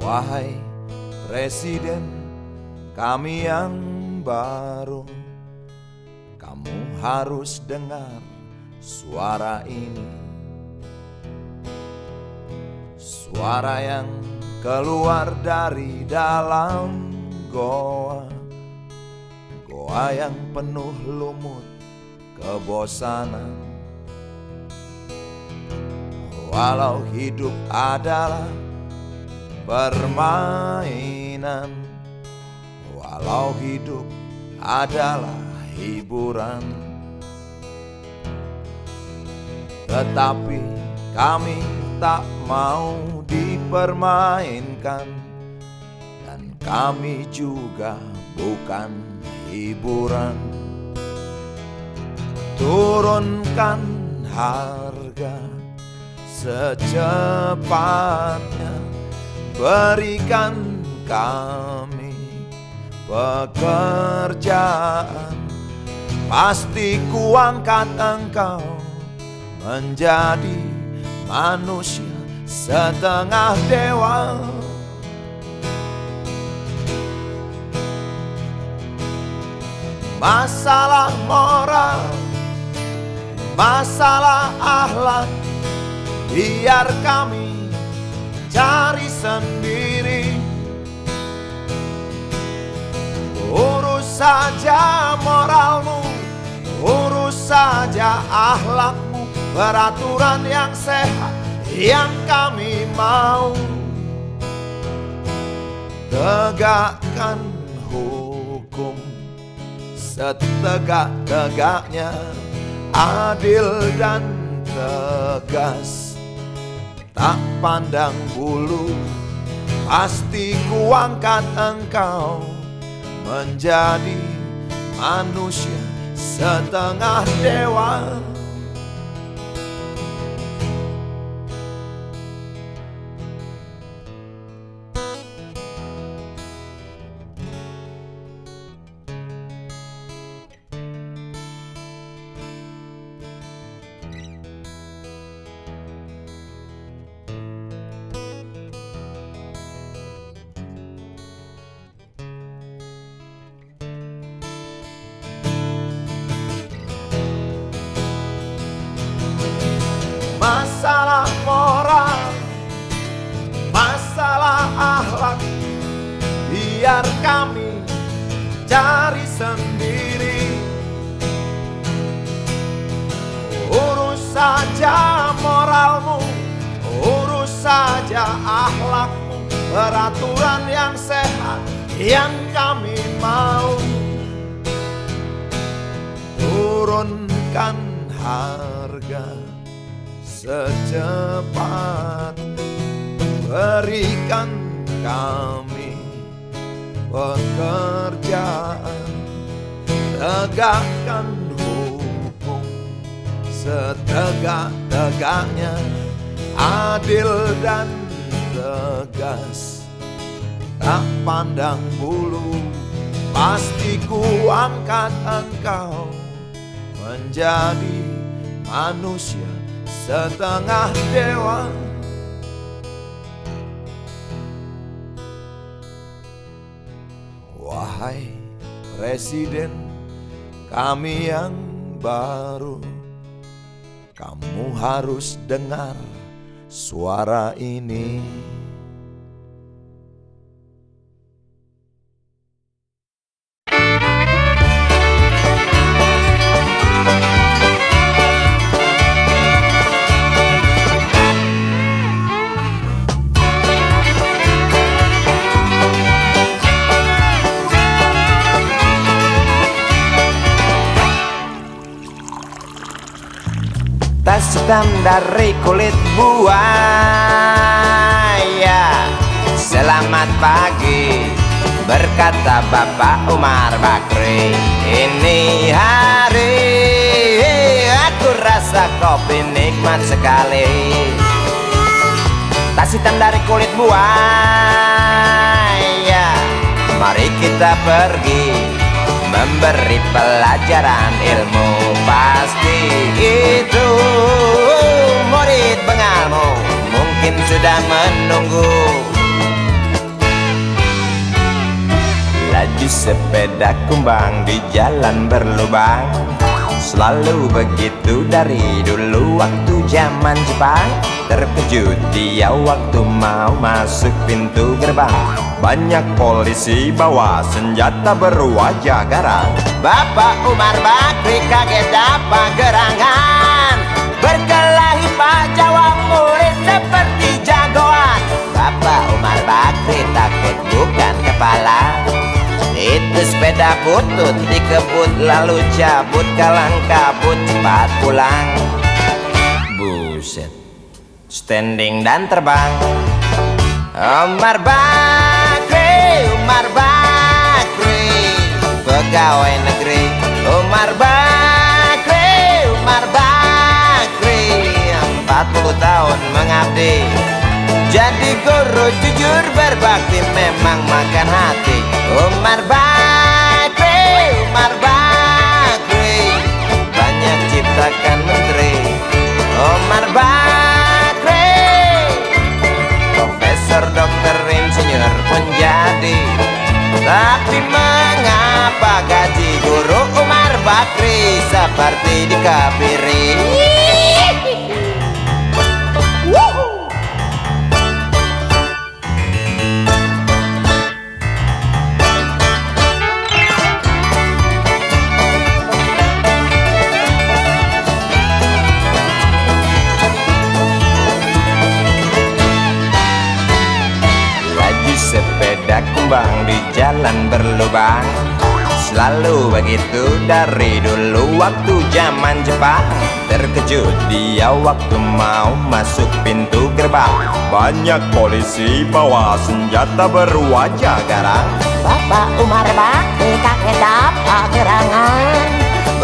Wahai Presiden kami yang baru, kamu harus dengar suara ini. Suara yang keluar dari dalam goa, goa yang penuh lumut kebosanan. Walau hidup adalah permainan, walau hidup adalah hiburan, tetapi kami tak mau dipermainkan, dan kami juga bukan hiburan. Turunkan harga secepatnya, berikan kami pekerjaan, pasti kuangkat engkau menjadi manusia setengah dewa. Masalah moral, masalah akhlak, biar kami cari sendiri. Urus saja moralmu, urus saja akhlakmu, peraturan yang sehat yang kami mau. Tegakkan hukum setegak-tegaknya, adil dan tegas, tak pandang bulu, pasti kuangkat engkau menjadi manusia setengah dewa. Masalah moral, masalah akhlak, biar kami cari sendiri. Urus saja moralmu, urus saja akhlakmu, peraturan yang sehat yang kami mau. Turunkan harga secepat, berikan kami pekerjaan, tegakkan hukum setegak-tegaknya, adil dan tegas, tak pandang bulu, pasti kuangkat engkau menjadi manusia setengah dewa. Wahai Presiden kami yang baru, kamu harus dengar suara ini. Tas hitam dari kulit buaya. Selamat pagi, berkata Bapak Umar Bakri. Ini hari aku rasa kopi nikmat sekali. Tas hitam dari kulit buaya, mari kita pergi memberi pelajaran ilmu. Pasti itu murid bengalmu mungkin sudah menunggu. sepeda kumbang di jalan berlubang. Selalu begitu dari dulu waktu zaman Jepang. Terkejut dia waktu mau masuk pintu gerbang. Banyak polisi bawa senjata berwajah garang. Bapak Umar Bakri kaget dapat gerangan. Berkelahi Pak Jawa murid seperti jagoan. Bapak Umar Bakri takut bukan kepala. Itu sepeda butut dikebut lalu cabut kalang kabut cepat pulang. Buset, standing dan terbang. Umar Bakri, Umar Bakri, pegawai negeri. Umar Bakri, Umar Bakri, 40 tahun mengabdi. Jadi guru jujur berbakti memang makan hati. Umar Bakri, Umar Bakri, banyak ciptakan menteri. Umar Bakri, profesor, dokter, insinyur pun jadi. Tapi mengapa gaji guru Umar Bakri seperti dikebiri? Sepeda kumbang di jalan berlubang. Selalu begitu dari dulu waktu zaman Jepang. Terkejut dia waktu mau masuk pintu gerbang. Banyak polisi bawa senjata berwajah garang. Bapak Umar Bakri kaget dapat gerangan.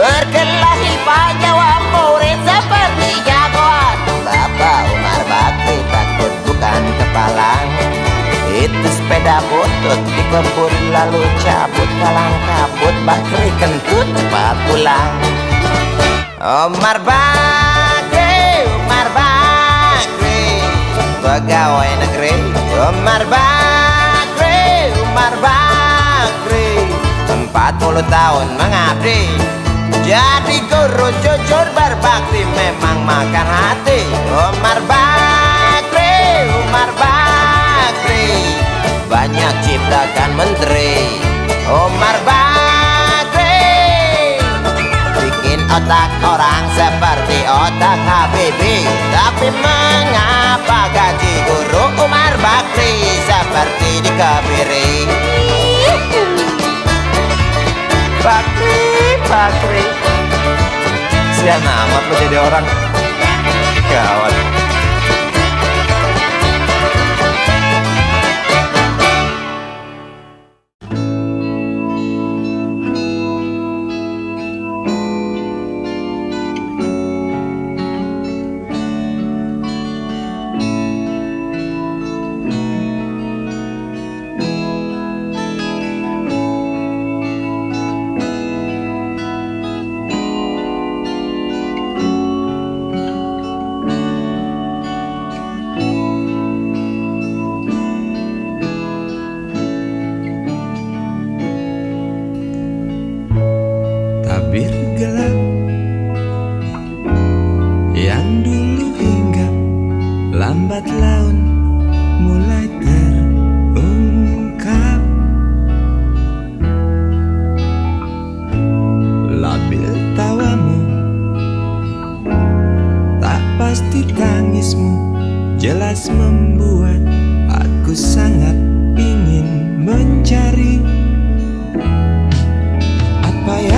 Berkelahi Pak Jawa murid seperti jagoan. Bapak Umar Bakri takut bukan kepala. Itu sepeda butut dikebut lalu cabut kalang kabut. Bakri kentut cepat pulang. Umar Bakri, Umar Bakri, pegawai negeri. Umar Bakri, Umar Bakri, 40 tahun mengabdi. Jadi guru jujur berbakti memang makan hati. Umar Bakri, Umar Bakri, banyak ciptakan menteri. Umar Bakri, bikin otak orang seperti otak Habibie. Tapi mengapa gaji guru Umar Bakri seperti dikebiri? Bakri, Bakri, sian amat lo jadi orang. Gawat. Tabir gelap yang dulu hingga lambat laun mulai terungkap. Labil tawamu, tak pasti tangismu, jelas membuat aku sangat ingin mencari apa yang